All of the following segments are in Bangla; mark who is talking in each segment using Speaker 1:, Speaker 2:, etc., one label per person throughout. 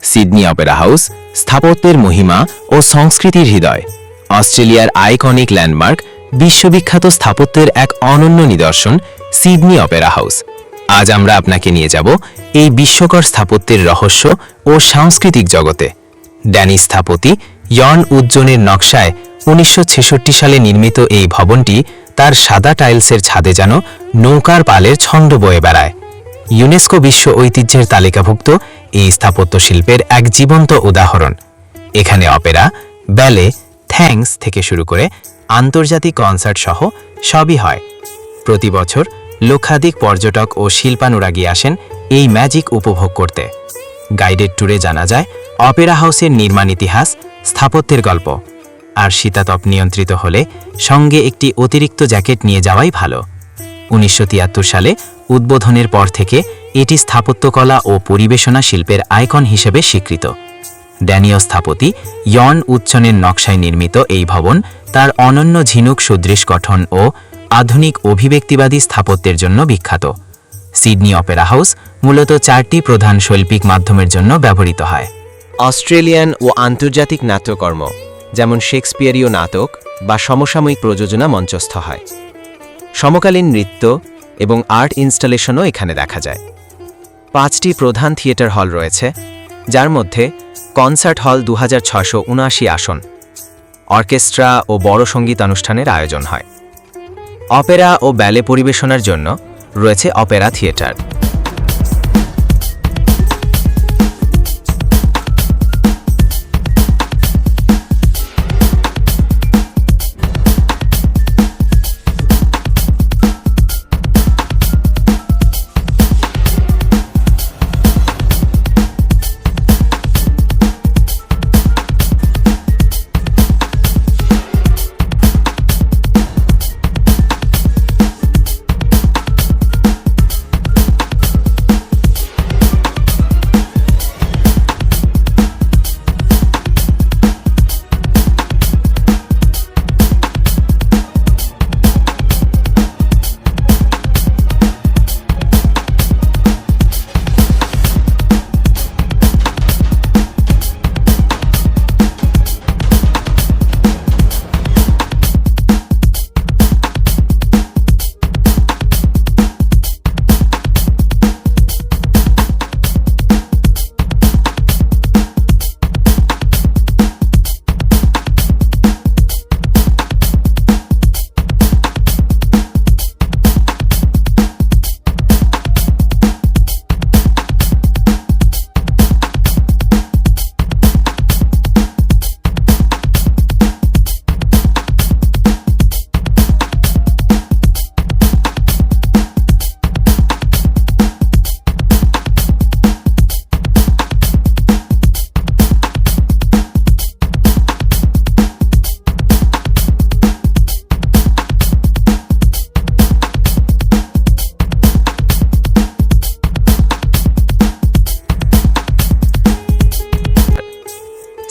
Speaker 1: সিডনি অপেরা হাউস স্থাপত্যের মহিমা ও সংস্কৃতির হৃদয়, অস্ট্রেলিয়ার আইকনিক ল্যান্ডমার্ক, বিশ্ববিখ্যাত স্থাপত্যের এক অনন্য নিদর্শন সিডনি অপেরা হাউস। আজ আমরা আপনাকে নিয়ে যাব এই বিস্ময়কর স্থাপত্যের রহস্য ও সাংস্কৃতিক জগতে। ড্যানিশ স্থপতি ইয়র্ন উডজনের নকশায় 1966 সালে নির্মিত এই ভবনটি তার সাদা টাইলসের ছাদে যেন নৌকার পালের ছন্দ বয়ে বেড়ায়। ইউনেস্কো বিশ্ব ঐতিহ্যের তালিকাভুক্ত এই স্থাপত্য শিল্পের এক জীবন্ত উদাহরণ। এখানে অপেরা, ব্যালে, থ্যাঙ্কস থেকে শুরু করে আন্তর্জাতিক কনসার্ট সহ সবই হয়। প্রতি বছর লক্ষাধিক পর্যটক ও শিল্পানুরাগী আসেন এই ম্যাজিক উপভোগ করতে। গাইডেড ট্যুরে জানা যায় অপেরা হাউসের নির্মাণ ইতিহাস, স্থাপত্যের গল্প। আর শীতাতপ নিয়ন্ত্রিত হলে সঙ্গে একটি অতিরিক্ত জ্যাকেট নিয়ে যাওয়াই ভালো। 1973 সালে উদ্বোধনের পর থেকে এটি স্থাপত্যকলা ও পরিবেশনা শিল্পের আইকন হিসেবে স্বীকৃত। ড্যানীয় স্থপতি ইয়র্ন উডজনের নকশায় নির্মিত এই ভবন তার অনন্য ঝিনুক সদৃশ গঠন ও আধুনিক অভিব্যক্তিবাদী স্থাপত্যের জন্য বিখ্যাত। সিডনি অপেরা হাউস মূলত 4টি প্রধান শৈল্পিক মাধ্যমের জন্য ব্যবহৃত হয়।
Speaker 2: অস্ট্রেলিয়ান ও আন্তর্জাতিক নাট্যকর্ম যেমন শেক্সপিয়ারীয় নাটক বা সমসাময়িক প্রযোজনা মঞ্চস্থ হয়। সমকালীন নৃত্য এবং আর্ট ইনস্টলেশনও এখানে দেখা যায়। 5টি প্রধান থিয়েটার হল রয়েছে, যার মধ্যে কনসার্ট হল 2679 আসন, অর্কেস্ট্রা ও বড় সঙ্গীতানুষ্ঠানের আয়োজন হয়। অপেরা ও ব্যালে পরিবেশনার জন্য রয়েছে opera theatre.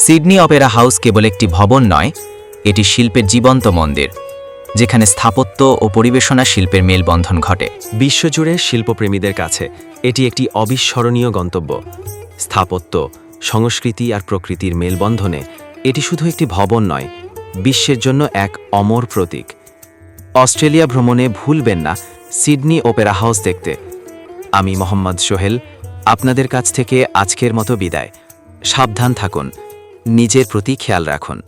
Speaker 2: Sydney Opera House কেবল একটি ভবন নয়, এটি শিল্পের জীবন্ত মন্দির, যেখানে স্থাপত্য ও পরিবেশনা শিল্পের মেলবন্ধন ঘটে।
Speaker 3: বিশ্বজুড়ে শিল্পপ্রেমীদের কাছে এটি একটি অবিস্মরণীয় গন্তব্য। স্থাপত্য, সংস্কৃতি আর প্রকৃতির মেলবন্ধনে এটি শুধু একটি ভবন নয়, বিশ্বের জন্য এক অমর প্রতীক। অস্ট্রেলিয়া ভ্রমণে ভুলবেন না সিডনি অপেরা হাউস দেখতে। আমি মোহাম্মদ সোহেল আপনাদের কাছ থেকে আজকের মতো বিদায়। সাবধান থাকুন, নিজের প্রতি খেয়াল রাখুন।